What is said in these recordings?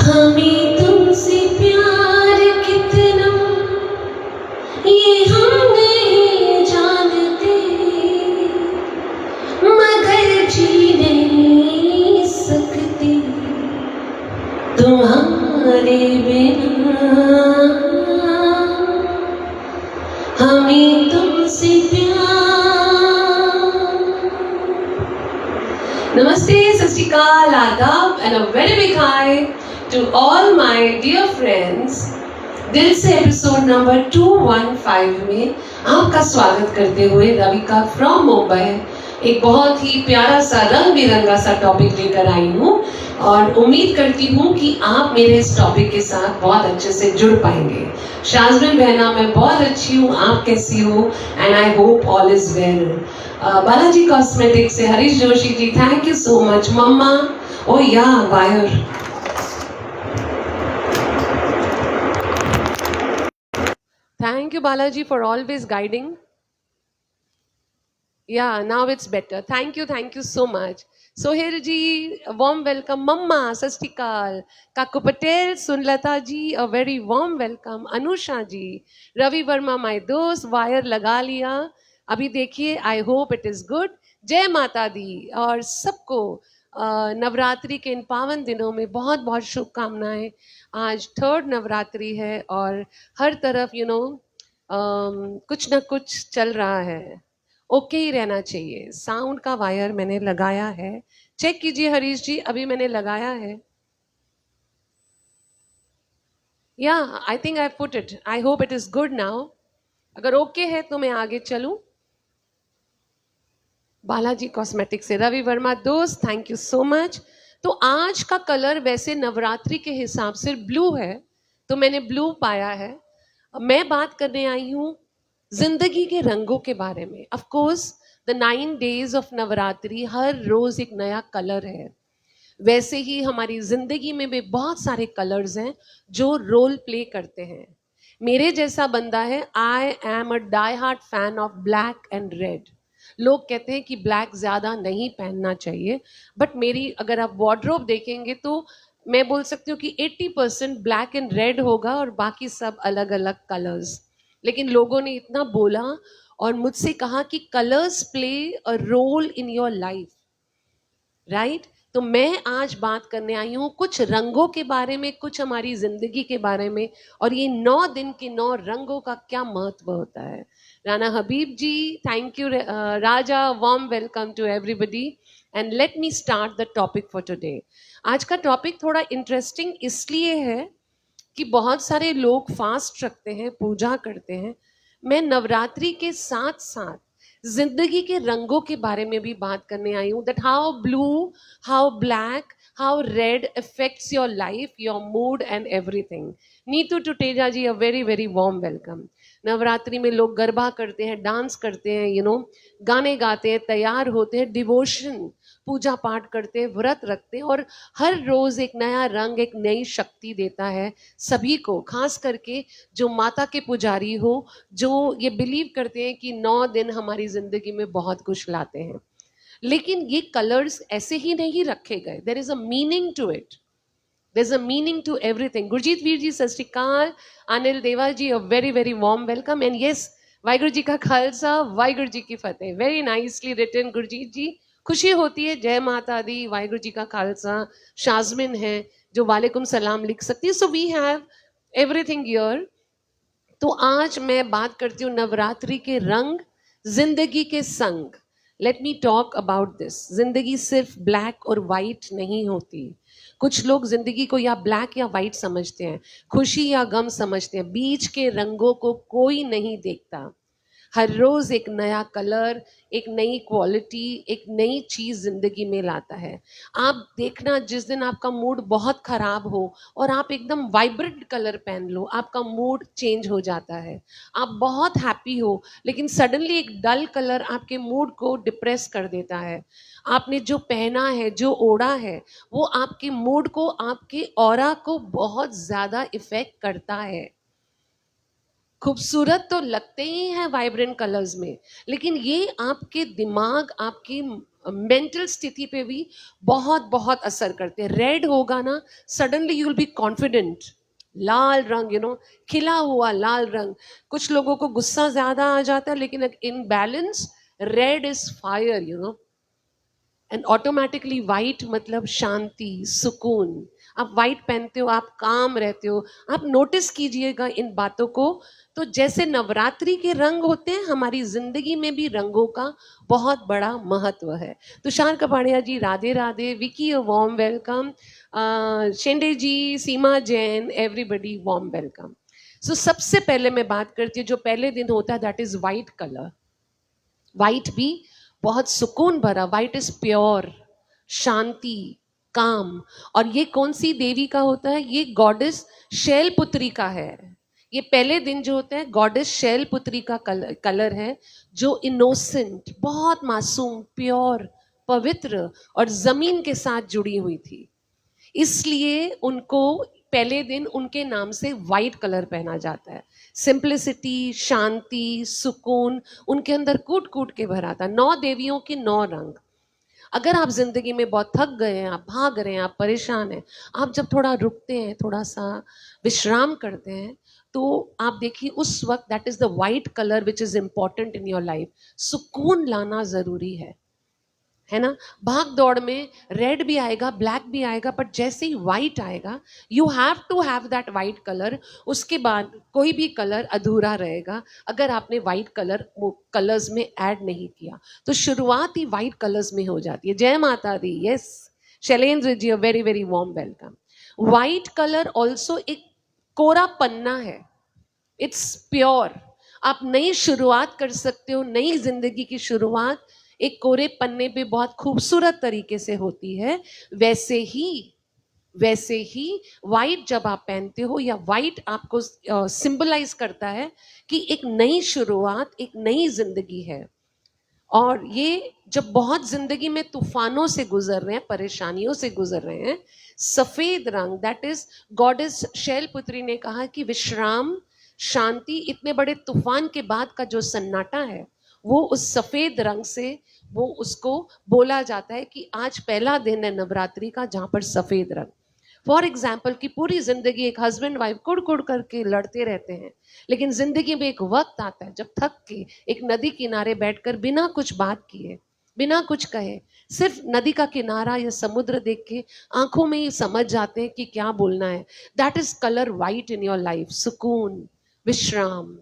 हमें तुमसे प्यार कितना ये हम नहीं जानते, मगर जी नहीं सकते तुम्हारे बिना। हमें तुमसे प्यार। नमस्ते, सत श्री अकाल, आदाब and a very big high to all my dear friends। दिल से एपिसोड नंबर 215 में आपका स्वागत करते हुए रविका फ्रॉम मुंबई एक बहुत ही प्यारा सा रंग बिरंगा सा टॉपिक लेकर आई हूँ और उम्मीद करती हूँ कि आप मेरे इस टॉपिक के साथ बहुत अच्छे से जुड़ पाएंगे। शाजमिन बहना, मैं बहुत अच्छी हूँ, आप कैसी हो? And I hope all is well. Balaji cosmetic से Harish Joshi ji, thank you so much. मम्मा, ओ या wire, thank you Balaji for always guiding. Yeah, now it's better. Thank you so much. Soher ji, a warm welcome. Mamma, Sat Shri Akal. Kaku Patel, Sunlata ji, a very warm welcome. Anusha ji, Ravi Verma, my dost, wire लगा लिया. अभी देखिए, I hope it is good. जय माता दी और सबको नवरात्रि के इन पावन दिनों में बहुत बहुत शुभकामनाएं। आज थर्ड नवरात्रि है और हर तरफ कुछ ना कुछ चल रहा है। ओके ही रहना चाहिए। साउंड का वायर मैंने लगाया है, चेक कीजिए हरीश जी, अभी मैंने लगाया है। या I think I put it, I hope it is good now. अगर ओके है तो मैं आगे चलूं। बालाजी कॉस्मेटिक से रवि वर्मा दोस्त, थैंक यू सो मच। तो आज का कलर वैसे नवरात्रि के हिसाब से ब्लू है, तो मैंने ब्लू पाया है। मैं बात करने आई हूँ जिंदगी के रंगों के बारे में। Of course the 9 days of Navratri, हर रोज एक नया कलर है। वैसे ही हमारी जिंदगी में भी बहुत सारे कलर्स हैं जो रोल प्ले करते हैं। मेरे जैसा बंदा है, I am a die hard fan of black and red. लोग कहते हैं कि ब्लैक ज्यादा नहीं पहनना चाहिए, बट मेरी अगर आप वार्डरोब देखेंगे तो मैं बोल सकती हूँ कि 80% ब्लैक एंड रेड होगा और बाकी सब अलग अलग कलर्स। लेकिन लोगों ने इतना बोला और मुझसे कहा कि colours play a role in your life, right? तो मैं आज बात करने आई हूँ कुछ रंगों के बारे में, कुछ हमारी जिंदगी के बारे में, और ये 9 दिन के 9 रंगों का क्या महत्व होता है। Rana Habib ji, thank you. Raja, warm welcome to everybody and let me start the topic for today. आज का टॉपिक थोड़ा इंटरेस्टिंग इसलिए है कि बहुत सारे लोग फास्ट रखते हैं, पूजा करते हैं। मैं नवरात्रि के साथ साथ जिंदगी के रंगों के बारे में भी बात करने आई हूँ, that how blue, how black, how red affects your life, your mood and everything. Neetu Tuteja ji, a very very warm welcome. Navratri में लोग गरबा करते हैं, डांस करते हैं, गाने गाते हैं, तैयार होते हैं, डिवोशन, पूजा पाठ करते हैं, व्रत रखते हैं, और हर रोज एक नया रंग, एक नई शक्ति देता है सभी को, खास करके जो माता के पुजारी हो, जो ये बिलीव करते हैं कि 9 दिन हमारी जिंदगी में बहुत कुछ लाते हैं। लेकिन ये कलर्स ऐसे ही नहीं रखे गए, there is a meaning to it, there is a meaning to everything. Gurjeet Veer ji, सत श्री अकाल। Anil Deva ji, a very very warm welcome. And yes, Waheguru ji का खालसा, वाहिगुरु जी की फतेह। Very nicely written Gurjeet ji, खुशी होती है। जय माता दी, वाहिगुरु जी का खालसा। शाजमिन है जो वालेकुम सलाम लिख सकती है। So we have everything here. तो आज मैं बात करती हूँ नवरात्रि के रंग, जिंदगी के संग। Let me talk about this. जिंदगी सिर्फ ब्लैक और वाइट नहीं होती। कुछ लोग जिंदगी को या ब्लैक या वाइट समझते हैं, खुशी या गम समझते हैं, बीच के रंगों को कोई नहीं देखता। हर रोज एक नया कलर, एक नई क्वालिटी, एक नई चीज जिंदगी में लाता है। आप देखना, जिस दिन आपका मूड बहुत खराब हो और आप एकदम वाइब्रेंट कलर पहन लो, आपका मूड चेंज हो जाता है। आप बहुत हैप्पी हो लेकिन सडनली एक डल कलर आपके मूड को डिप्रेस कर देता है। आपने जो पहना है, जो ओढ़ा है, वो आपके मूड को, आपके ऑरा को बहुत ज्यादा इफेक्ट करता है। खूबसूरत तो लगते ही हैं वाइब्रेंट कलर्स में, लेकिन ये आपके दिमाग, आपकी मेंटल स्थिति पे भी बहुत बहुत असर करते हैं. रेड होगा ना, suddenly you will be confident. लाल रंग, खिला हुआ लाल रंग. कुछ लोगों को गुस्सा ज्यादा आ जाता है, लेकिन in balance red is fire. And automatically white मतलब शांति, सुकून. आप वाइट पहनते हो, आप काम रहते हो. आप नोटिस कीजिएगा इन बातों को. तो जैसे नवरात्रि के रंग होते हैं, हमारी जिंदगी में भी रंगों का बहुत बड़ा महत्व है. Tushar Kapadia ji, Radhe Radhe. Vicky, a warm welcome. Shende ji, Seema Jain, everybody warm welcome. So सबसे पहले मैं बात करती हूँ, जो पहले दिन होता है, that is white colour. White भी बहुत सुकून भरा. वाइट इज प्योर, शांति, काम. और ये कौन सी देवी का होता है? ये गॉडेस शैलपुत्री का है. ये पहले दिन जो होता है, गॉडेस शैलपुत्री का कलर है, जो इनोसेंट, बहुत मासूम, प्योर, पवित्र और जमीन के साथ जुड़ी हुई थी. इसलिए उनको पहले दिन उनके नाम से वाइट कलर पहना जाता है. सिंप्लिसिटी, शांति, सुकून उनके अंदर कूट कूट के भरा था. 9 देवियों के 9 रंग. अगर आप जिंदगी में बहुत थक गए हैं, आप भाग रहे हैं, आप परेशान हैं, आप जब थोड़ा रुकते हैं, थोड़ा सा विश्राम करते हैं, तो आप देखिए उस वक्त that is the white colour which is important in your life. सुकून लाना जरूरी है ना. भाग दौड़ में रेड भी आएगा, ब्लैक भी आएगा, बट जैसे ही वाइट आएगा, you have to have that white colour. उसके बाद कोई भी कलर अधूरा रहेगा अगर आपने वाइट कलर कलर्स में ऐड नहीं किया. तो शुरुआत ही वाइट कलर्स में हो जाती है. जय माता दी. Yes, Shailendra ji, very very warm welcome. White colour also एक कोरा पन्ना है. It's pure. आप नई शुरुआत कर सकते हो. नई जिंदगी की शुरुआत एक कोरे पन्ने पे बहुत खूबसूरत तरीके से होती है. वैसे ही वाइट जब आप पहनते हो, या वाइट आपको सिंबलाइज करता है कि एक नई शुरुआत, एक नई जिंदगी है. और ये जब बहुत जिंदगी में तूफानों से गुजर रहे हैं, परेशानियों से गुजर रहे हैं, सफेद रंग, दैट इज गॉडेस शैलपुत्री ने कहा कि विश्राम, शांति, इतने बड़े तूफान के बाद का जो सन्नाटा है, वो उस सफेद रंग से वो उसको बोला जाता है कि आज पहला दिन है नवरात्रि का, जहां पर सफेद रंग. फॉर एग्जाम्पल कि पूरी जिंदगी एक हस्बैंड वाइफ कुड़ कुड़ करके लड़ते रहते हैं, लेकिन जिंदगी में एक वक्त आता है जब थक के एक नदी किनारे बैठकर बिना कुछ बात किए, बिना कुछ कहे, सिर्फ नदी का किनारा या समुद्र देख के आंखों में ही समझ जाते हैं कि क्या बोलना है. That is colour white in your life. सुकून, विश्राम,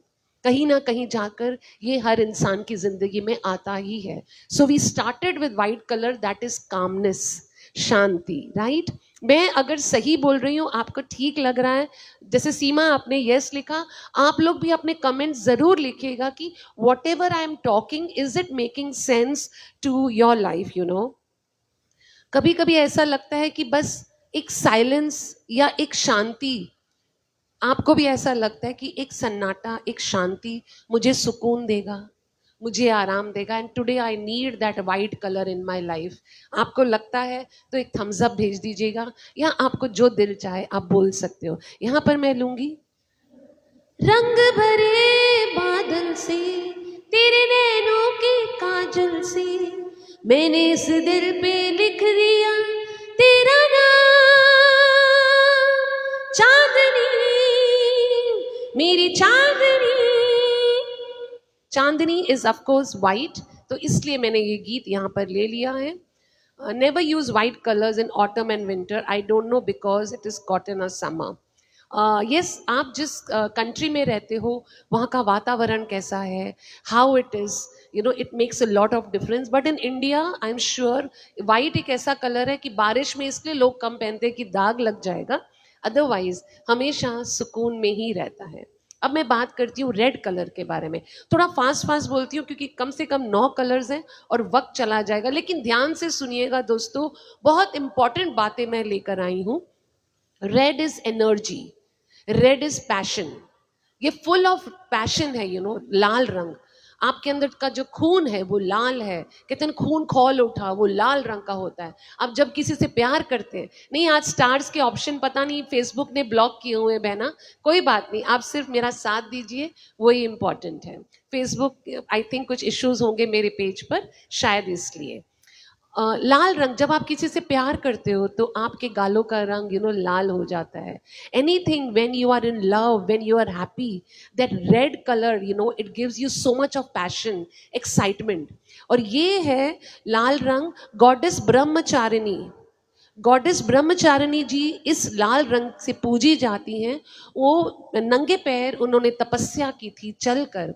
कहीं ना कहीं जाकर ये हर इंसान की जिंदगी में आता ही है. So we started with white colour, that is calmness, शांति. राइट. मैं अगर सही बोल रही हूँ, आपको ठीक लग रहा है, जैसे सीमा आपने यस लिखा, आप लोग भी अपने कमेंट जरूर लिखिएगा कि whatever I am talking, is it making sense to your life. कभी कभी ऐसा लगता है कि बस एक साइलेंस या एक शांति, आपको भी ऐसा लगता है कि एक सन्नाटा, एक शांति मुझे सुकून देगा, मुझे आराम देगा. And today I need that white colour in my life. आपको लगता है तो एक थम्स अप भेज दीजिएगा, या आपको जो दिल चाहे आप बोल सकते हो. यहां पर मैं लूंगी. रंग भरे बादल से, तेरे नैनों के काजल से, मैंने इस दिल पे लिख दिया तेरा नाम. चांदनी, मेरी चांदनी. चांदनी इज ऑफ कोर्स वाइट, तो इसलिए मैंने ये गीत यहाँ पर ले लिया है. Never use white colours in autumn and winter. I don't know because it is caught in a summer. Yes, आप जिस कंट्री में रहते हो वहाँ का वातावरण कैसा है, how it is, it makes a lot of difference. But in India I am sure white एक ऐसा कलर है कि बारिश में इसलिए लोग कम पहनते हैं कि दाग लग जाएगा, अदरवाइज हमेशा सुकून में ही रहता है. अब मैं बात करती हूँ रेड कलर के बारे में. थोड़ा फास्ट फास्ट बोलती हूँ क्योंकि कम से कम 9 कलर्स हैं और वक्त चला जाएगा, लेकिन ध्यान से सुनिएगा दोस्तों, बहुत इंपॉर्टेंट बातें मैं लेकर आई हूँ. Red is energy, red is passion. ये फुल ऑफ पैशन है. लाल रंग, आपके अंदर का जो खून है वो लाल है. कहते हैं खून खौल उठा, वो लाल रंग का होता है. आप जब किसी से प्यार करते हैं, नहीं आज स्टार्स के ऑप्शन पता नहीं फेसबुक ने ब्लॉक किए हुए बहना, कोई बात नहीं, आप सिर्फ मेरा साथ दीजिए, वही इंपॉर्टेंट है. फेसबुक आई थिंक कुछ इश्यूज होंगे मेरे पेज पर, शायद इसलिए. लाल रंग, जब आप किसी से प्यार करते हो तो आपके गालों का रंग लाल हो जाता है. Anything when you are in love, when you are happy, that red colour it gives you so much of passion, excitement. और ये है लाल रंग. गॉडेस ब्रह्मचारिणी, गॉडेस ब्रह्मचारिणी जी इस लाल रंग से पूजी जाती हैं. वो नंगे पैर उन्होंने तपस्या की थी चलकर,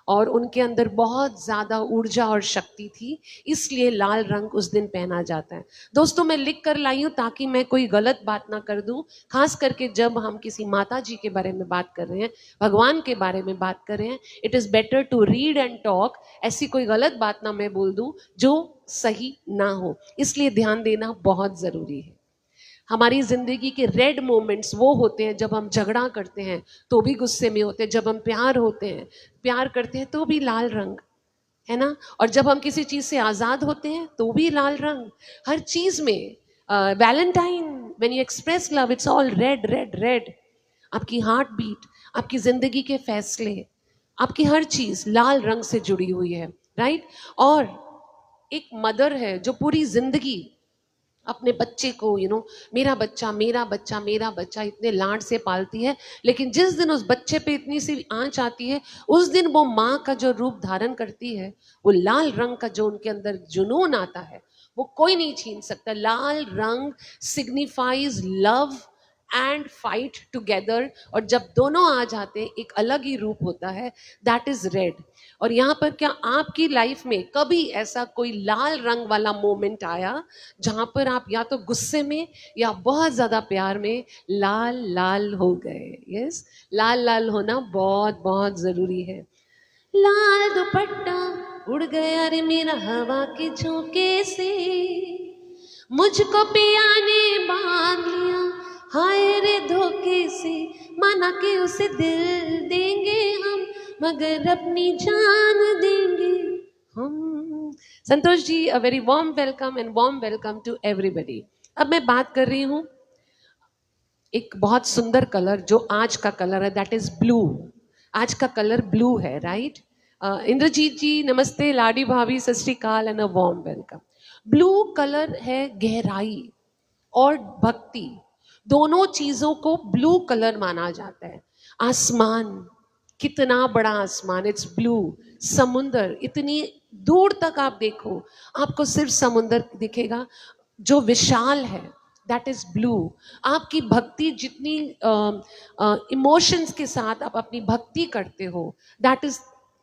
और उनके अंदर बहुत ज़्यादा ऊर्जा और शक्ति थी, इसलिए लाल रंग उस दिन पहना जाता है. दोस्तों, मैं लिख कर लाई हूँ ताकि मैं कोई गलत बात ना कर दूँ, खास करके जब हम किसी माता जी के बारे में बात कर रहे हैं, भगवान के बारे में बात कर रहे हैं. It is better to read and talk. ऐसी कोई गलत बात ना मैं बोल दूँ जो सही ना हो, इसलिए ध्यान देना बहुत ज़रूरी है. हमारी जिंदगी के रेड मोमेंट्स वो होते हैं जब हम झगड़ा करते हैं तो भी गुस्से में होते हैं, जब हम प्यार करते हैं तो भी लाल रंग है ना, और जब हम किसी चीज से आजाद होते हैं तो भी लाल रंग. हर चीज में Valentine, when you express love, it's all red red red. आपकी हार्ट बीट, आपकी जिंदगी के फैसले, आपकी हर चीज लाल रंग से जुड़ी हुई है, राइट. और एक मदर है जो पूरी जिंदगी अपने बच्चे को मेरा बच्चा मेरा बच्चा मेरा बच्चा इतने लाड से पालती है, लेकिन जिस दिन उस बच्चे पे इतनी सी आंच आती है, उस दिन वो माँ का जो रूप धारण करती है, वो लाल रंग का जो उनके अंदर जुनून आता है, वो कोई नहीं छीन सकता. लाल रंग signifies love and fight together, और जब दोनों आ जाते हैं एक अलग ही रूप होता है, दैट इज रेड. और यहाँ पर क्या आपकी लाइफ में कभी ऐसा कोई लाल रंग वाला मोमेंट आया जहां पर आप या तो गुस्से में या बहुत ज्यादा प्यार में लाल लाल हो गए? यस, लाल लाल होना बहुत बहुत जरूरी है. लाल दुपट्टा उड़ गया रे मेरा हवा के झोंके से, मुझको पिया ने बांध लिया हाय रे धोखे से, माना कि उसे दिल देंगे हम मगर अपनी जान देंगे हम. Santosh ji, a very warm welcome and warm welcome to everybody. अब मैं बात कर रही हूँ एक बहुत सुंदर कलर जो आज का कलर है, दैट इज ब्लू. आज का कलर ब्लू है, राइट. इंद्रजीत जी नमस्ते, लाडी भाभी सत श्री अकाल and a warm welcome. Blue colour है गहराई और भक्ति, दोनों चीजों को ब्लू कलर माना जाता है. आसमान, कितना बड़ा आसमान, इट्स ब्लू. समुंदर, इतनी दूर तक आप देखो आपको सिर्फ समुंदर दिखेगा जो विशाल है, दैट इज ब्लू. आपकी भक्ति जितनी इमोशंस के साथ आप अपनी भक्ति करते हो, that is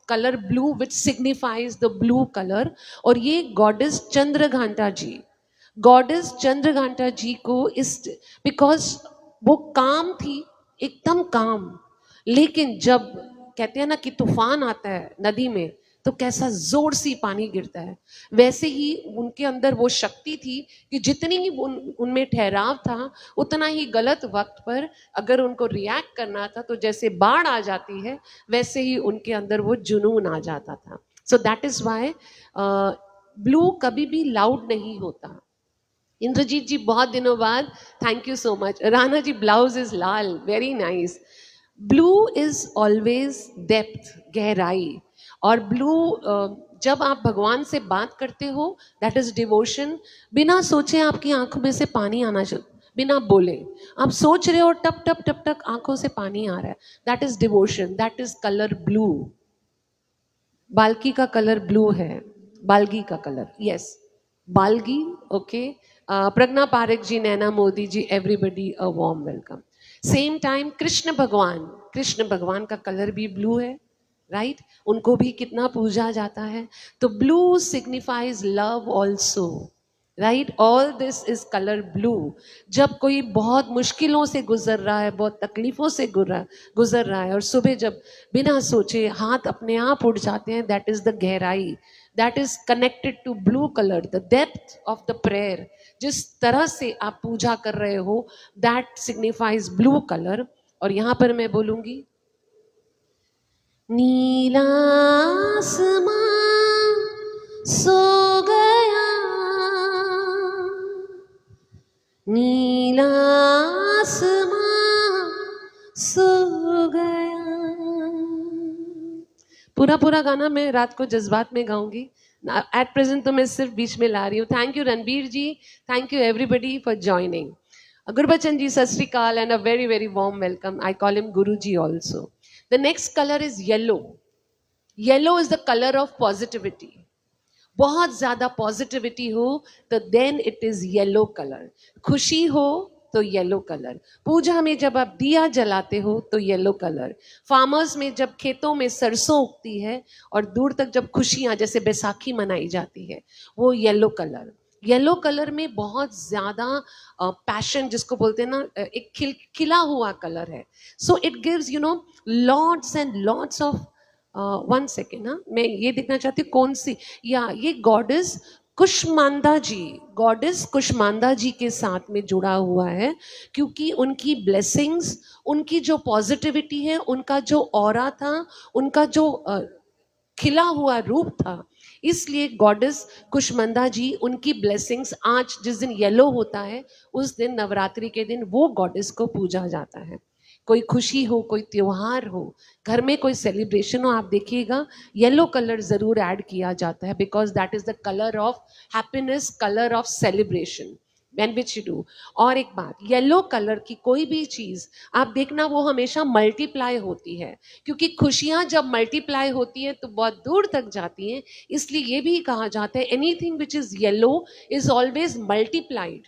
colour blue which signifies the blue colour. और ये गॉडेस चंद्रघंटा जी, गॉडेस चंद्रघंटा जी को इस बिकॉज वो काम थी, एकदम काम, लेकिन जब कहते हैं ना कि तूफान आता है नदी में तो कैसा जोर से पानी गिरता है, वैसे ही उनके अंदर वो शक्ति थी कि जितनी ही उनमें ठहराव था, उतना ही गलत वक्त पर अगर उनको रिएक्ट करना था तो जैसे बाढ़ आ जाती है वैसे ही उनके अंदर वो जुनून आ जाता था. So that is why blue कभी भी लाउड नहीं होता. इंद्रजीत जी बहुत दिनों बाद, thank you so much. Rana ji, blouse is लाल, very nice. Blue is always depth, गहराई. और ब्लू जब आप भगवान से बात करते हो, दैट इज डिवोशन. बिना सोचे आपकी आंखों में से पानी आना शुरू, बिना बोले आप सोच रहे हो, टप टप टप टप आंखों से पानी आ रहा है, that is devotion, that is colour blue. बाल्की का कलर ब्लू है, बाल्गी का कलर, यस, बाल्गी. Okay, Pragya Parekh ji, Naina Modi ji, everybody a warm welcome. Same time Krishna भगवान का कलर भी ब्लू है, राइट. उनको भी कितना पूजा जाता है. तो blue signifies love also, right. All this is colour blue. जब कोई बहुत मुश्किलों से गुजर रहा है, बहुत तकलीफों से गुजर रहा है, और सुबह जब बिना सोचे हाथ अपने आप उड़ जाते हैं, दैट इज द गहराई, that is connected to blue colour. The depth of the prayer, जिस तरह से आप पूजा कर रहे हो, दैट सिग्निफाइज ब्लू कलर. और यहां पर मैं बोलूंगी, नीला आसमां सो गया, नीला आसमां सो गया. पूरा गाना मैं रात को जज्बात में गाऊंगी, एट प्रेजेंट तो मैं सिर्फ बीच में ला रही हूँ. Thank you Ranbir ji, thank you everybody for joining. Gurbachan ji, Sat Sri Akal, and a very, very warm welcome. I call him Guruji also. The next color is yellow. Yellow is the color of positivity. बहुत ज्यादा positivity हो तो then it is yellow colour. खुशी हो तो yellow colour. पूजा में जब आप दिया जलाते हो तो येलो कलर. फार्मर्स में जब खेतों में सरसों उगती है और दूर तक जब खुशियां जैसे बैसाखी मनाई जाती है, वो येलो कलर. येलो कलर में बहुत ज्यादा पैशन जिसको बोलते हैं ना, एक खिला हुआ कलर है. So it gives lots and lots of. One second, हाँ, मैं ये देखना चाहती हूँ कौन सी. या ये गॉडेस कुष्मांडा जी, गॉडेस कुष्मांडा जी के साथ में जुड़ा हुआ है, क्योंकि उनकी ब्लेसिंग्स, उनकी जो पॉजिटिविटी है, उनका जो ऑरा था, उनका जो खिला हुआ रूप था, इसलिए गॉडेस कुष्मांडा जी, उनकी ब्लेसिंग्स आज जिस दिन येलो होता है उस दिन, नवरात्रि के दिन, वो गॉडेस को पूजा जाता है. कोई खुशी हो, कोई त्योहार हो, घर में कोई सेलिब्रेशन हो, आप देखिएगा येलो कलर जरूर ऐड किया जाता है, because that is the colour of happiness, colour of celebration when which you do. और एक बात, येलो कलर की कोई भी चीज आप देखना वो हमेशा मल्टीप्लाई होती है, क्योंकि खुशियां जब मल्टीप्लाई होती हैं तो बहुत दूर तक जाती हैं. इसलिए ये भी कहा जाता है anything which is yellow is always multiplied.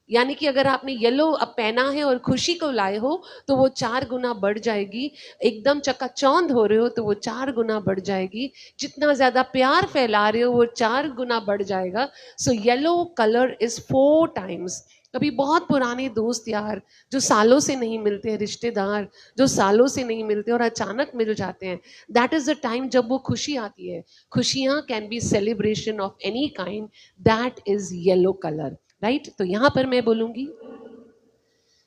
यानी कि अगर आपने येलो अब पहना है और खुशी को लाए हो तो वो 4 गुना बढ़ जाएगी. एकदम चकाचौंध हो रहे हो तो वो 4 गुना बढ़ जाएगी. जितना ज्यादा प्यार फैला रहे हो वो 4 गुना बढ़ जाएगा. So yellow colour is 4 times. कभी बहुत पुराने दोस्त यार जो सालों से नहीं मिलते हैं, रिश्तेदार जो सालों से नहीं मिलते और अचानक मिल जाते हैं, दैट इज द टाइम जब वो खुशी आती है. खुशियां can be celebration of any kind, that is yellow colour. Right. तो यहां पर मैं बोलूंगी,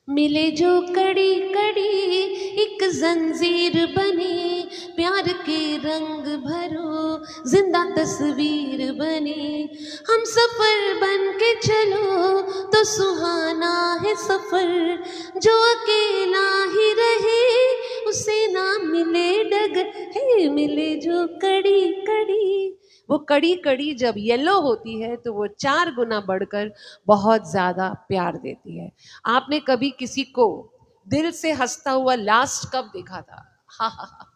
मिले जो कड़ी कड़ी एक जंजीर बने, प्यार के रंग भरो जिंदा तस्वीर बने, हम सफर बन के चलो तो सुहाना है सफर, जो अकेला ही रहे उसे ना मिले डगर है, मिले जो कड़ी कड़ी. वो कड़ी कड़ी जब येलो होती है तो वो 4 गुना बढ़कर बहुत ज्यादा प्यार देती है. आपने कभी किसी को दिल से हंसता हुआ लास्ट कब देखा था? हाँ हाँ हाँ.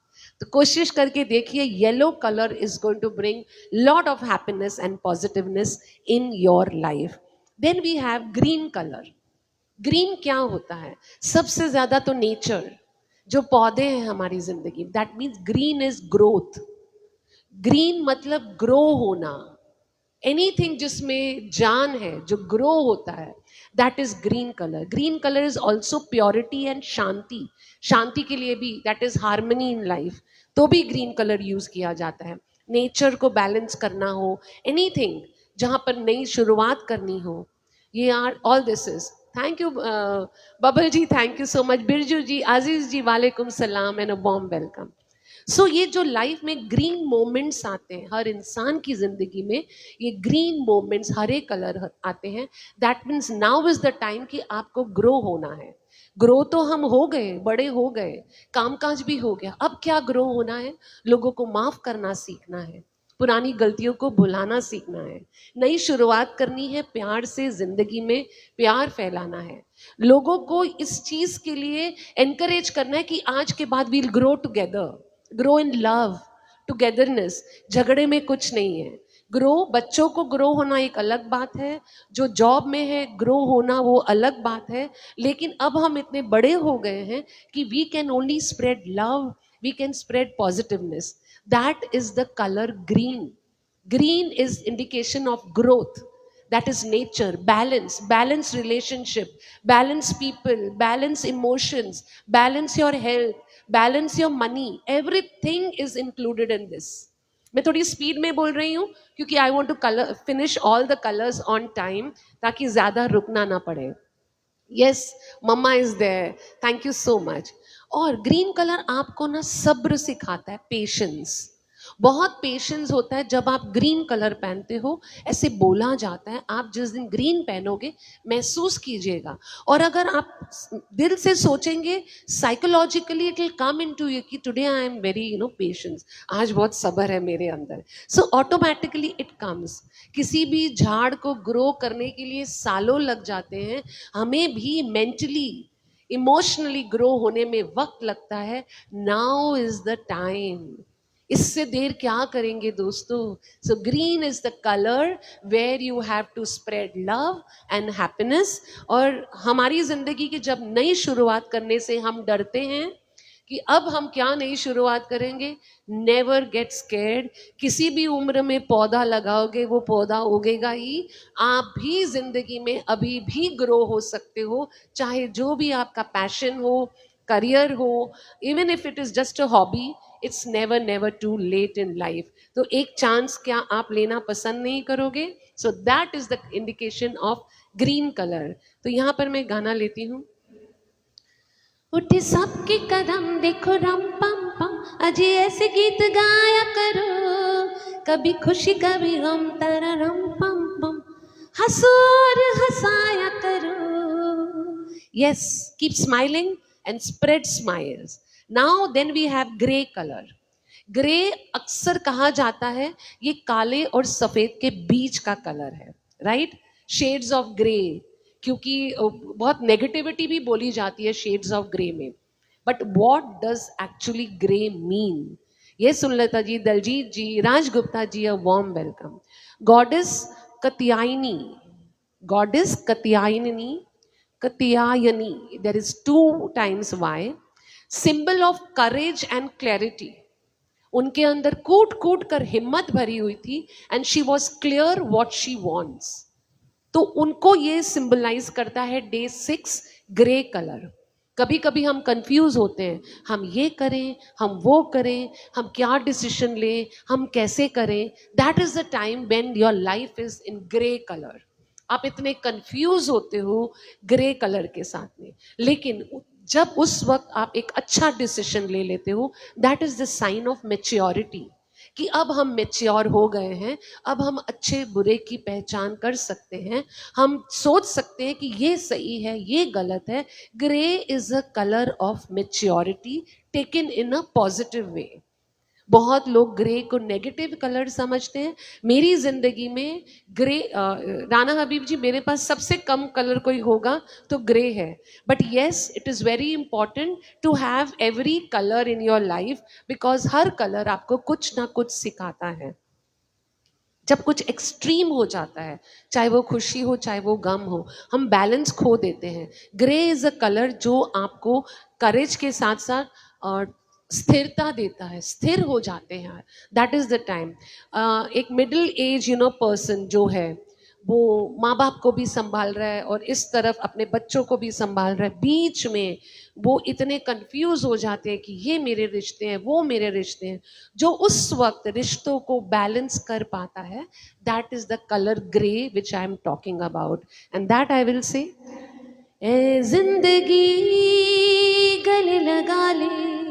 तो कोशिश करके देखिए, yellow colour is going to bring lot of happiness and positiveness in your life. Then we have green colour. Green क्या होता है? सबसे ज्यादा तो नेचर, जो पौधे हैं हमारी जिंदगी, that means green is growth. Green मतलब ग्रो होना. एनीथिंग जिसमें जान है, जो ग्रो होता है, that is green colour. Green colour is also purity and शांति. शांति के लिए भी, that is harmony in life, तो भी ग्रीन कलर यूज किया जाता है. नेचर को बैलेंस करना हो, एनीथिंग जहां पर नई शुरुआत करनी हो, ये are all this is. Thank you Babbal ji, thank you so much. Birju ji, Aziz ji, वालेकुम सलाम and a warm welcome. So ये जो लाइफ में ग्रीन मोमेंट्स आते हैं हर इंसान की जिंदगी में, ये ग्रीन मोमेंट्स हरे कलर आते हैं, that means now is the time कि आपको ग्रो होना है. ग्रो तो हम हो गए, बड़े हो गए, कामकाज भी हो गया, अब क्या ग्रो होना है? लोगों को माफ करना सीखना है, पुरानी गलतियों को भुलाना सीखना है, नई शुरुआत करनी है, प्यार से जिंदगी में प्यार फैलाना है. लोगों को इस चीज के लिए एनकरेज करना है कि आज के बाद we'll grow together, grow in love, togetherness. झगड़े में कुछ नहीं है. ग्रो, बच्चों को ग्रो होना एक अलग बात है, जो जॉब में है ग्रो होना वो अलग बात है. लेकिन अब हम इतने बड़े हो गए हैं कि we can only spread love, we can spread positiveness. That is the colour green. Green is indication of growth. That is nature, balance, balance relationship, balance people, balance emotions, balance your health, balance your money. Everything is included in this. मैं थोड़ी speed में बोल रही हूँ क्योंकि I want to finish all the colours on time, ताकि ज्यादा रुकना ना पड़े. Yes, mama is there, thank you so much. और ग्रीन कलर आपको ना सब्र सिखाता है, पेशेंस. बहुत पेशेंस होता है जब आप ग्रीन कलर पहनते हो, ऐसे बोला जाता है आप जिस दिन ग्रीन पहनोगे महसूस कीजिएगा, और अगर आप दिल से सोचेंगे psychologically it will come into you कि today I am very patience, आज बहुत सब्र है मेरे अंदर, सो ऑटोमेटिकली इट कम्स। किसी भी झाड़ को ग्रो करने के लिए सालों लग जाते हैं, हमें भी मेंटली इमोशनली ग्रो होने में वक्त लगता है। Now is the time. इससे देर क्या करेंगे दोस्तों? So green is the colour where you have to spread love and happiness. और हमारी जिंदगी की जब नई शुरुआत करने से हम डरते हैं कि अब हम क्या नई शुरुआत करेंगे, नेवर गेट स्केर्ड। किसी भी उम्र में पौधा लगाओगे वो पौधा उगेगा ही। आप भी जिंदगी में अभी भी ग्रो हो सकते हो, चाहे जो भी आपका पैशन हो, करियर हो, even if it is just a hobby, it's never never too late in life. तो एक चांस क्या आप लेना पसंद नहीं करोगे? So that is the indication of green colour. तो यहाँ पर मैं गाना लेती हूँ। उठे सबके कदम देखो रम पम पम, अजी ऐसे गीत गाया करो, कभी खुशी कभी गम तारा रम पम पम, हंसो और हंसाया करो। Yes, keep smiling and spread smiles. Now then we have grey colour. Grey अक्सर कहा जाता है ये काले और सफेद के बीच का कलर है, राइट? शेड्स ऑफ ग्रे, क्योंकि बहुत नेगेटिविटी भी बोली जाती है शेड्स ऑफ ग्रे में। But what does actually grey mean? ये सुन लेता जी, Daljeet ji, Raj Gupta ji, a warm welcome. Goddess Katyayani, goddess Katyayani, Katyayani, there is 2 times Y, symbol of courage and clarity. उनके अंदर कूट कूट कर हिम्मत भरी हुई थी, and she was clear what she wants. तो उनको ये सिंबलाइज करता है डे 6 ग्रे कलर। कभी कभी हम कंफ्यूज होते हैं, हम ये करें, हम वो करें, हम क्या डिसीजन लें, हम कैसे करें। That is the time when your life is in grey colour. आप इतने कंफ्यूज होते हो ग्रे कलर के साथ में, लेकिन जब उस वक्त आप एक अच्छा डिसीजन ले लेते हो, that is the sign of maturity कि अब हम मेच्योर हो गए हैं, अब हम अच्छे बुरे की पहचान कर सकते हैं, हम सोच सकते हैं कि ये सही है, ये गलत है। Grey is a colour of maturity taken in a positive way. बहुत लोग ग्रे को नेगेटिव कलर समझते हैं। मेरी जिंदगी में ग्रे, राना हबीब जी, मेरे पास सबसे कम कलर कोई होगा तो ग्रे है। But yes, it is very important to have every colour in your life, because हर कलर आपको कुछ ना कुछ सिखाता है। जब कुछ एक्सट्रीम हो जाता है, चाहे वो खुशी हो चाहे वो गम हो, हम बैलेंस खो देते हैं। ग्रे इज अ कलर जो आपको करेज के साथ साथ स्थिरता देता है, स्थिर हो जाते हैं। That is the time. एक मिडिल एज पर्सन जो है, वो माँ बाप को भी संभाल रहा है और इस तरफ अपने बच्चों को भी संभाल रहा है, बीच में वो इतने कंफ्यूज हो जाते हैं कि ये मेरे रिश्ते हैं, वो मेरे रिश्ते हैं। जो उस वक्त रिश्तों को बैलेंस कर पाता है, that is the colour grey which I am talking about, and that I will say. ए जिंदगी गले लगा ले,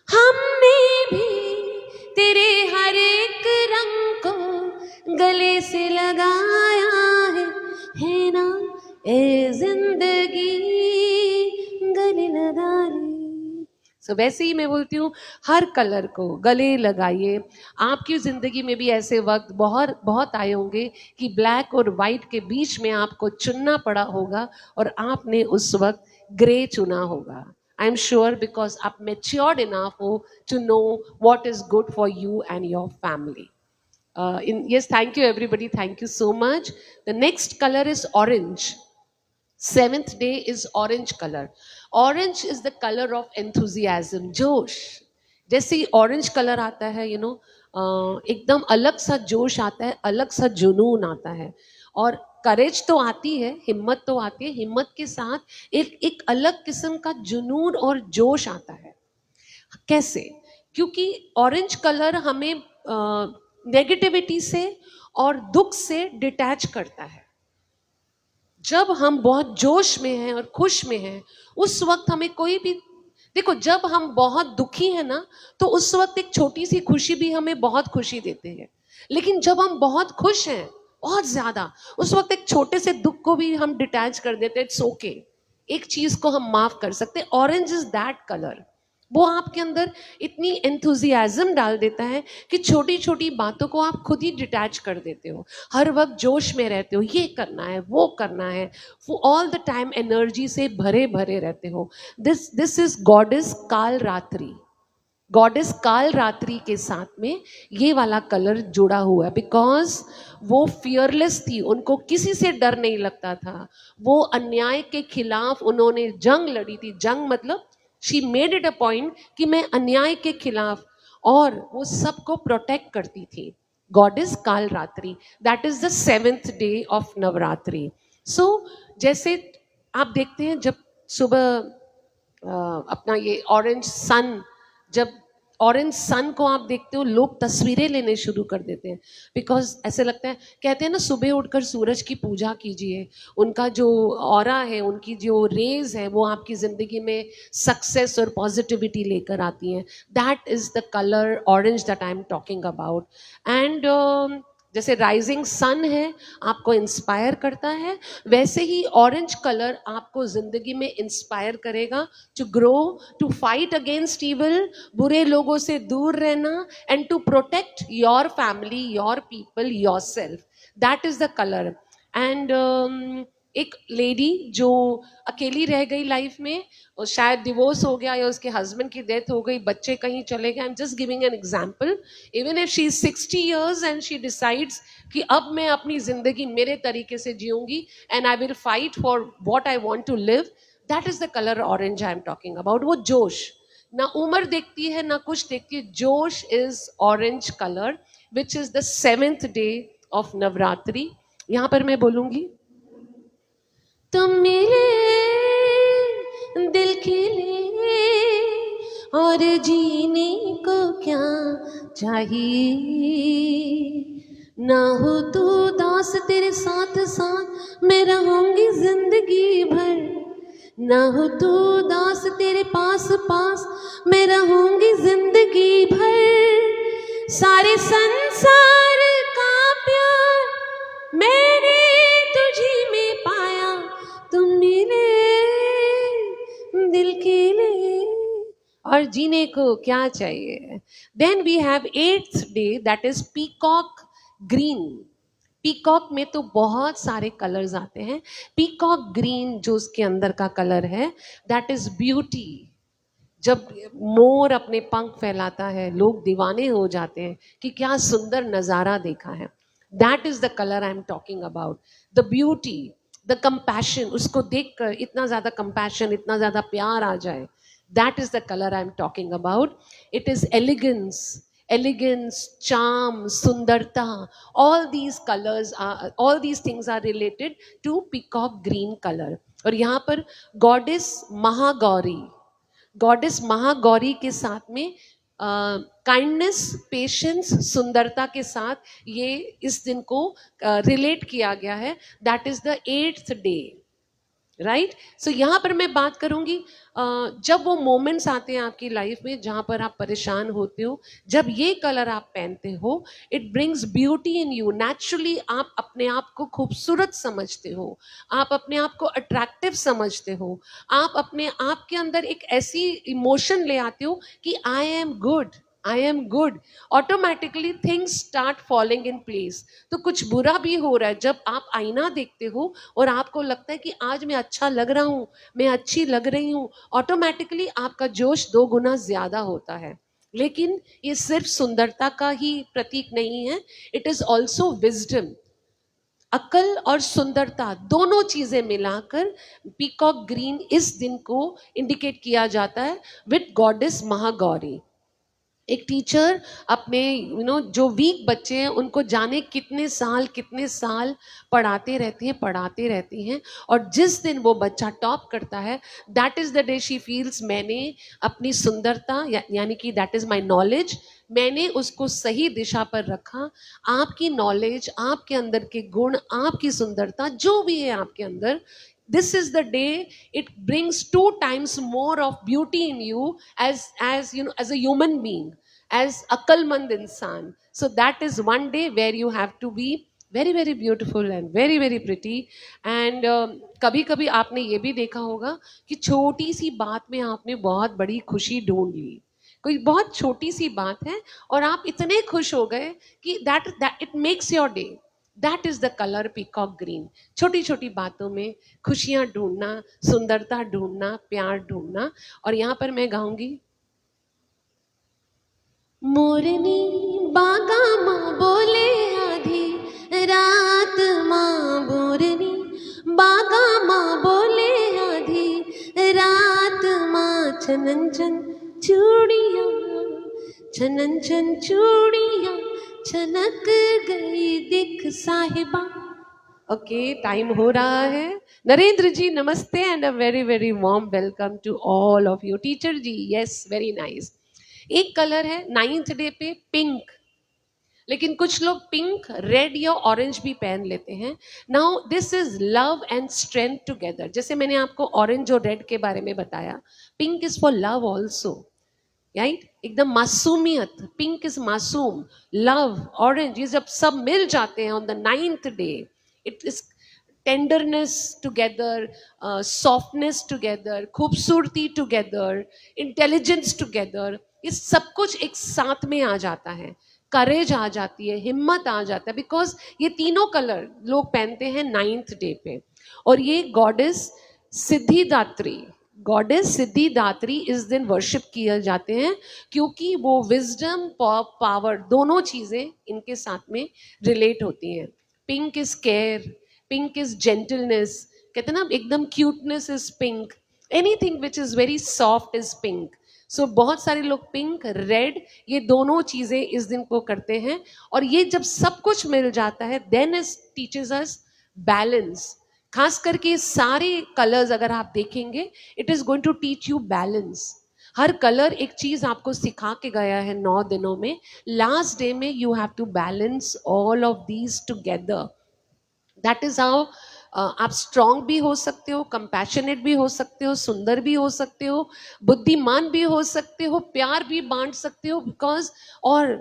हमने भी तेरे हर एक रंग को गले से लगाया है ना? ए जिंदगी गले लगा ले। सो वैसे ही मैं बोलती हूँ, हर कलर को गले लगाइए। आपकी ज़िंदगी में भी ऐसे वक्त बहुत बहुत आए होंगे कि ब्लैक और वाइट के बीच में आपको चुनना पड़ा होगा, और आपने उस वक्त ग्रे चुना होगा। आई एम श्योर, बिकॉज आप मेच्योर्ड इनफ हो to know what is good for you and your family. Yes, thank you everybody. Thank you so much. The next color is orange. 7th day is orange color. Orange is the color of enthusiasm, जोश। जैसे ही orange colour आता है, एकदम अलग सा जोश आता है, अलग सा जुनून आता है, और करेज तो आती है, हिम्मत तो आती है, हिम्मत के साथ एक अलग किस्म का जुनून और जोश आता है। कैसे? क्योंकि ऑरेंज कलर हमें नेगेटिविटी से और दुख से डिटैच करता है। जब हम बहुत जोश में हैं और खुश में हैं, उस वक्त हमें कोई भी, देखो जब हम बहुत दुखी हैं ना, तो उस वक्त एक छोटी सी खुशी भी हमें बहुत खुशी देती है। लेकिन जब हम बहुत खुश हैं, बहुत ज्यादा, उस वक्त एक छोटे से दुख को भी हम डिटैच कर देते हैं, इट्स ओके। एक चीज को हम माफ कर सकते हैं। Orange is that colour. वो आपके अंदर इतनी एंथुजियाज्म डाल देता है कि छोटी छोटी बातों को आप खुद ही डिटैच कर देते हो। हर वक्त जोश में रहते हो, ये करना है, वो करना है, वो ऑल द टाइम एनर्जी से भरे भरे रहते हो। दिस इज गॉडेस काल रात्रि। गॉडेस काल रात्रि के साथ में ये वाला कलर जुड़ा हुआ है, बिकॉज वो फियरलेस थी, उनको किसी से डर नहीं लगता था। वो अन्याय के खिलाफ उन्होंने जंग लड़ी थी। जंग मतलब she made it a point कि मैं अन्याय के खिलाफ, और वो सबको प्रोटेक्ट करती थी। Goddess Kalratri, that is the 7th day of Navratri. So जैसे आप देखते हैं जब सुबह अपना ये ऑरेंज सन, जब ऑरेंज सन को आप देखते हो, लोग तस्वीरें लेने शुरू कर देते हैं, बिकॉज ऐसे लगता है, कहते हैं ना सुबह उठकर सूरज की पूजा कीजिए, उनका जो ऑरा है, उनकी जो रेज है, वो आपकी जिंदगी में सक्सेस और पॉजिटिविटी लेकर आती हैं। That is the colour orange that I am talking about. And जैसे राइजिंग सन है, आपको इंस्पायर करता है, वैसे ही ऑरेंज कलर आपको जिंदगी में इंस्पायर करेगा to grow, to fight against evil, बुरे लोगों से दूर रहना, and to protect your family, your people, yourself. That is the colour. And एक लेडी जो अकेली रह गई लाइफ में, और शायद डिवोर्स हो गया या उसके हस्बैंड की डेथ हो गई, बच्चे कहीं चले गए, I am just giving an example. Even if she is 60 years and she decides कि अब मैं अपनी जिंदगी मेरे तरीके से जीऊंगी, and I will fight for what I want to live, that is the colour orange I am talking about. वो जोश, ना उम्र देखती है ना कुछ देखती है, जोश is orange colour, which is the 7th day of Navratri. यहां पर मैं बोलूंगी, तुम मिले दिल खिले और जीने को क्या चाहिए, ना हो तू दास तेरे साथ साथ मैं रहूंगी जिंदगी भर, ना हो तू दास तेरे पास पास मैं रहूंगी जिंदगी भर। सारे संसार का प्यार मैंने तुझी में पाया, तुम मिले दिल के लिए और जीने को क्या चाहिए। Then we have 8th day, that is peacock green. Peacock में तो बहुत सारे कलर्स आते हैं। पीकॉक ग्रीन जो उसके अंदर का कलर है, दैट इज ब्यूटी। जब मोर अपने पंख फैलाता है, लोग दीवाने हो जाते हैं कि क्या सुंदर नजारा देखा है। That is the colour I am talking about. The beauty, the compassion, उसको देखकर इतना ज्यादा कंपैशन, इतना ज्यादा प्यार आ जाए, that is the colour I am talking about. It is elegance, elegance, charm, सुंदरता, all these things are related to peacock green color। और यहाँ पर गॉडेस महागौरी, गॉडेस महागौरी के साथ में काइंडनेस, पेशेंस, सुंदरता के साथ ये इस दिन को रिलेट किया गया है। That is the 8th day, right. So यहाँ पर मैं बात करूंगी, जब वो मोमेंट्स आते हैं आपकी लाइफ में जहाँ पर आप परेशान होते हो, जब ये कलर आप पहनते हो, it brings beauty in you. Naturally आप अपने आप को खूबसूरत समझते हो, आप अपने आप को अट्रैक्टिव समझते हो, आप अपने आप के अंदर एक ऐसी इमोशन ले आते हो कि I am good, I am good. Automatically things start falling in place. तो कुछ बुरा भी हो रहा है, जब आप आईना देखते हो और आपको लगता है कि आज मैं अच्छा लग रहा हूँ, मैं अच्छी लग रही हूँ, ऑटोमेटिकली आपका जोश 2 गुना ज्यादा होता है। लेकिन ये सिर्फ सुंदरता का ही प्रतीक नहीं है, इट इज ऑल्सो विजडम। अकल और सुंदरता दोनों चीजें मिलाकर पीकॉक ग्रीन इस दिन को इंडिकेट किया जाता है विद गॉडेस महागौरी। एक टीचर अपने जो वीक बच्चे हैं उनको जाने कितने साल पढ़ाते रहती हैं, और जिस दिन वो बच्चा टॉप करता है, that is the day she feels मैंने अपनी सुंदरता यानी कि दैट इज माय नॉलेज, मैंने उसको सही दिशा पर रखा। आपकी नॉलेज, आपके अंदर के गुण, आपकी सुंदरता जो भी है आपके अंदर, this is the day it brings 2 times more of beauty in you as you know, as a human being, as अक्लमंद इंसान. So that is one day where you have to be very very beautiful and very very pretty. And कभी कभी आपने ये भी देखा होगा कि छोटी सी बात में आपने बहुत बड़ी खुशी ढूंढ ली. कोई बहुत छोटी सी बात है और आप इतने खुश हो गए कि that it makes your day. That is the colour peacock green. छोटी छोटी बातों में खुशियां ढूंढना, सुंदरता ढूंढना, प्यार ढूंढना. और यहाँ पर मैं गाऊंगी, मोरनी बागा माँ बोले आधी रात, माँ मोरनी बागा माँ बोले आधी रात, माँ छनन छन चूड़ियाँ, छनन छन चूड़ियाँ छनक गई दिख साहिबा. ओके, टाइम हो रहा है. नरेंद्र जी नमस्ते and a very very warm welcome to all of you. Teacher ji yes, very nice. एक कलर है 9th डे पे पिंक, लेकिन कुछ लोग पिंक, रेड या ऑरेंज भी पहन लेते हैं. Now this is love and strength together. जैसे मैंने आपको ऑरेंज और रेड के बारे में बताया, pink is for love also, right? एकदम मासूमियत. पिंक इज मासूम, लव, ऑरेंज, ये जब सब मिल जाते हैं on the 9th day, it is tenderness together, softness together, खूबसूरती टुगेदर, इंटेलिजेंस टुगेदर. ये सब कुछ एक साथ में आ जाता है. करेज आ जाती है, हिम्मत आ जाता है, बिकॉज ये तीनों कलर लोग पहनते हैं 9th डे पे. और ये गॉडेस सिद्धिदात्री, गॉडेस सिद्धिदात्री इस दिन वर्शिप किए जाते हैं, क्योंकि वो विजडम, पावर, दोनों चीजें इनके साथ में रिलेट होती हैं. Pink is care, pink is gentleness. कहते हैं ना, एकदम cuteness is pink. Anything which is very soft is pink. So बहुत सारे लोग पिंक, रेड, ये दोनों चीजें इस दिन को करते हैं. और ये जब सब कुछ मिल जाता है, then it teaches us balance. खास करके सारे कलर्स अगर आप देखेंगे, it is going to teach you balance. हर कलर एक चीज आपको सिखा के गया है 9 दिनों में. लास्ट डे में you have to balance all of these together. That is how आप स्ट्रांग भी हो सकते हो, कंपैशनेट भी हो सकते हो, सुंदर भी हो सकते हो, बुद्धिमान भी हो सकते हो, प्यार भी बांट सकते हो, बिकॉज, और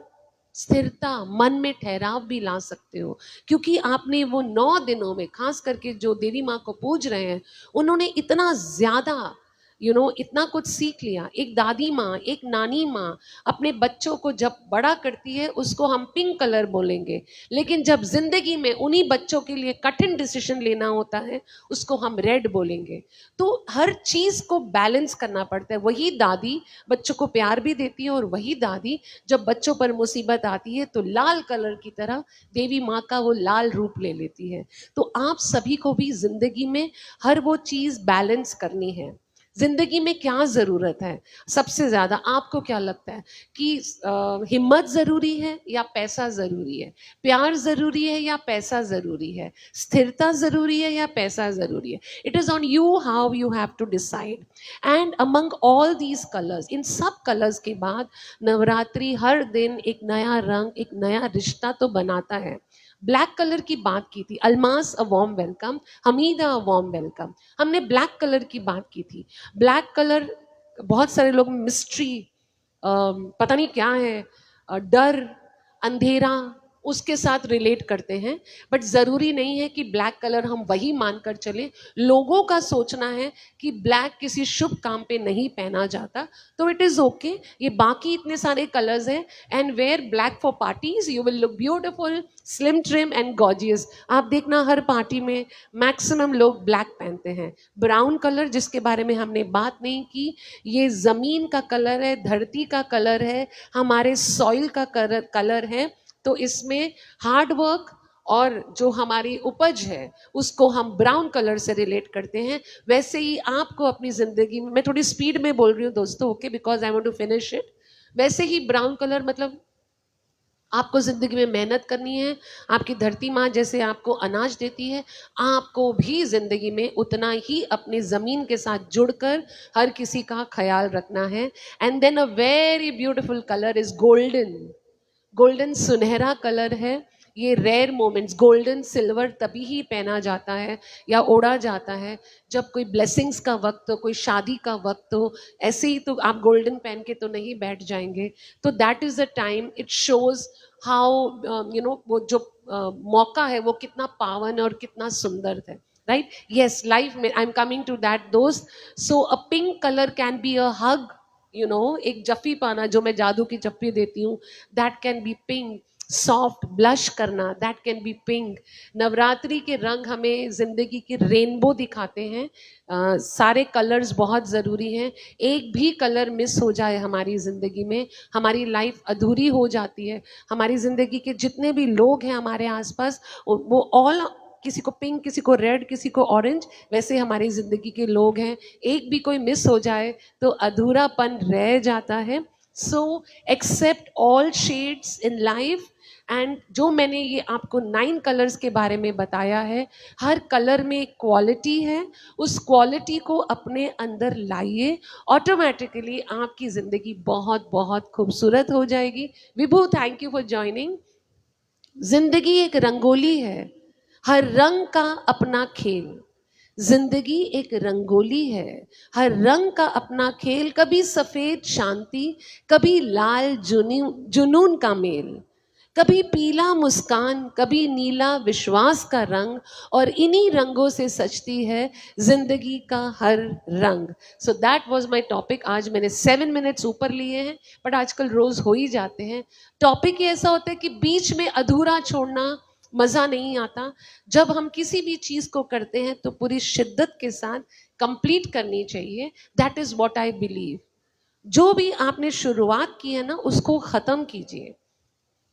स्थिरता, मन में ठहराव भी ला सकते हो, क्योंकि आपने वो 9 दिनों में, खास करके जो देवी माँ को पूज रहे हैं, उन्होंने इतना ज्यादा इतना कुछ सीख लिया. एक दादी माँ, एक नानी माँ अपने बच्चों को जब बड़ा करती है, उसको हम पिंक कलर बोलेंगे, लेकिन जब जिंदगी में उन्हीं बच्चों के लिए कठिन डिसीजन लेना होता है, उसको हम रेड बोलेंगे. तो हर चीज को बैलेंस करना पड़ता है. वही दादी बच्चों को प्यार भी देती है, और वही दादी जब बच्चों पर मुसीबत आती है तो लाल कलर की तरह देवी माँ का वो लाल रूप ले लेती है. तो आप सभी को भी जिंदगी में हर वो चीज बैलेंस करनी है. जिंदगी में क्या जरूरत है सबसे ज्यादा? आपको क्या लगता है कि हिम्मत जरूरी है या पैसा जरूरी है? प्यार जरूरी है या पैसा जरूरी है? स्थिरता जरूरी है या पैसा जरूरी है? It is on you how you have to decide. And among all these colours, इन सब कलर्स के बाद नवरात्रि हर दिन एक नया रंग, एक नया रिश्ता तो बनाता है. ब्लैक कलर की बात की थी, अल्मास अ वार्म वेलकम, हमीदा अ वार्म वेलकम. हमने ब्लैक कलर की बात की थी. ब्लैक कलर बहुत सारे लोग मिस्ट्री, पता नहीं क्या है, डर, अंधेरा, उसके साथ रिलेट करते हैं. बट जरूरी नहीं है कि ब्लैक कलर हम वही मानकर चले. लोगों का सोचना है कि ब्लैक किसी शुभ काम पे नहीं पहना जाता, तो इट इज ओके. ये बाकी इतने सारे कलर्स हैं. And wear black for parties, you will look beautiful, slim, trim and gorgeous. आप देखना हर पार्टी में मैक्सिमम लोग ब्लैक पहनते हैं. ब्राउन कलर, जिसके बारे में हमने बात नहीं की, ये जमीन का कलर है, धरती का कलर है, हमारे सॉइल का कलर है. तो इसमें हार्ड वर्क और जो हमारी उपज है उसको हम ब्राउन कलर से रिलेट करते हैं. वैसे ही आपको अपनी जिंदगी में, मैं थोड़ी स्पीड में बोल रही हूँ दोस्तों, okay, because I want to finish it. वैसे ही ब्राउन कलर मतलब आपको जिंदगी में मेहनत करनी है. आपकी धरती माँ जैसे आपको अनाज देती है, आपको भी जिंदगी में उतना ही अपनी जमीन के साथ जुड़कर हर किसी का ख्याल रखना है. And then a very beautiful colour is golden. Golden सुनहरा कलर है. ये रेयर मोमेंट्स, गोल्डन सिल्वर तभी ही पहना जाता है या ओढ़ा जाता है जब कोई ब्लेसिंग्स का वक्त हो, कोई शादी का वक्त हो। ऐसे ही तो आप गोल्डन पहन के तो नहीं बैठ जाएंगे। तो that is the time it shows how वो जो मौका है वो कितना पावन और कितना सुंदर है। राइट, यस, लाइफ में I am coming to that दोस्त। So a pink colour can be a hug, एक जफ्फी पाना जो मैं जादू की जफ्फी देती हूँ, that can be pink. Soft blush करना, that can be pink. Navratri के रंग हमें जिंदगी की रेनबो दिखाते हैं। सारे कलर्स बहुत ज़रूरी हैं। एक भी कलर मिस हो जाए हमारी ज़िंदगी में, हमारी लाइफ अधूरी हो जाती है। हमारी ज़िंदगी के जितने भी लोग हैं हमारे आसपास, वो ऑल, किसी को पिंक, किसी को रेड, किसी को ऑरेंज, वैसे हमारी ज़िंदगी के लोग हैं। एक भी कोई मिस हो जाए तो अधूरापन रह जाता है। So accept all shades in life. And जो मैंने ये आपको 9 कलर्स के बारे में बताया है, हर कलर में एक क्वालिटी है। उस क्वालिटी को अपने अंदर लाइए, ऑटोमेटिकली आपकी ज़िंदगी बहुत बहुत खूबसूरत हो जाएगी। विभू, थैंक यू फॉर ज्वाइनिंग। जिंदगी एक रंगोली है, हर रंग का अपना खेल। जिंदगी एक रंगोली है, हर रंग का अपना खेल। कभी सफेद शांति, कभी लाल जुनून का मेल, कभी पीला मुस्कान, कभी नीला विश्वास का रंग। और इन्हीं रंगों से सजती है जिंदगी का हर रंग। So that was my topic. आज मैंने 7 मिनट्स ऊपर लिए हैं, बट आजकल रोज हो ही जाते हैं। टॉपिक ही ऐसा होता है कि बीच में अधूरा छोड़ना मजा नहीं आता। जब हम किसी भी चीज को करते हैं तो पूरी शिद्दत के साथ कंप्लीट करनी चाहिए। That is what I believe. जो भी आपने शुरुआत की है ना, उसको खत्म कीजिए।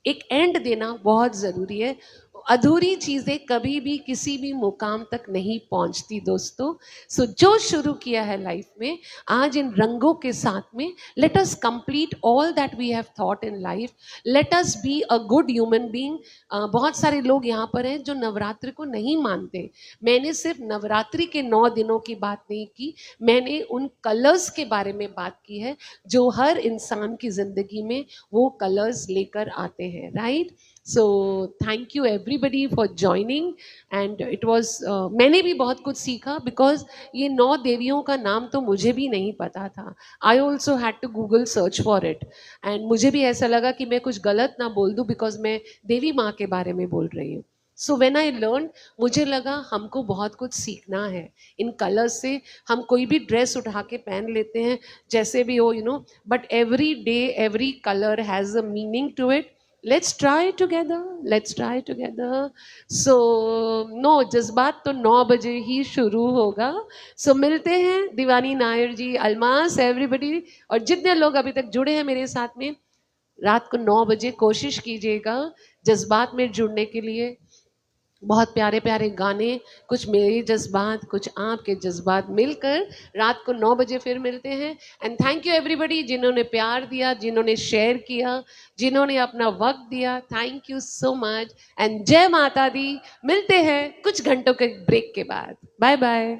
एक एंड देना बहुत ज़रूरी है। अधूरी चीज़ें कभी भी किसी भी मुकाम तक नहीं पहुंचती दोस्तों। सो जो शुरू किया है लाइफ में, आज इन रंगों के साथ में, let us complete all that we have thought in life. Let us be a good human being. बहुत सारे लोग यहाँ पर हैं जो नवरात्रि को नहीं मानते। मैंने सिर्फ नवरात्रि के 9 दिनों की बात नहीं की, मैंने उन कलर्स के बारे में बात की है जो हर इंसान की ज़िंदगी में वो कलर्स लेकर आते हैं। Right, so thank you everybody for joining. And it was, मैंने भी बहुत कुछ सीखा, बिकॉज ये 9 देवियों का नाम तो मुझे भी नहीं पता था। I also had to google search for it. And मुझे भी ऐसा लगा कि मैं कुछ गलत ना बोल दूँ, बिकॉज मैं देवी माँ के बारे में बोल रही हूँ। सो वेन आई लर्न, मुझे लगा हमको बहुत कुछ सीखना है इन कलर्स से। हम कोई भी ड्रेस उठा के पहन लेते हैं, जैसे भी हो, but every day every colour has a meaning to it. Let's try together, let's try together. So no, जज्बात तो 9 बजे ही शुरू होगा। सो मिलते हैं दीवानी नायर जी, अलमास, एवरीबडी, और जितने लोग अभी तक जुड़े हैं मेरे साथ में, रात को 9 बजे कोशिश कीजिएगा जज्बात में जुड़ने के लिए। बहुत प्यारे प्यारे गाने, कुछ मेरे जज्बात, कुछ आपके जज्बात मिलकर रात को 9 बजे फिर मिलते हैं। एंड थैंक यू एवरीबडी जिन्होंने प्यार दिया, जिन्होंने शेयर किया, जिन्होंने अपना वक्त दिया। Thank you so much and जय माता दी। मिलते हैं कुछ घंटों के ब्रेक के बाद। Bye bye.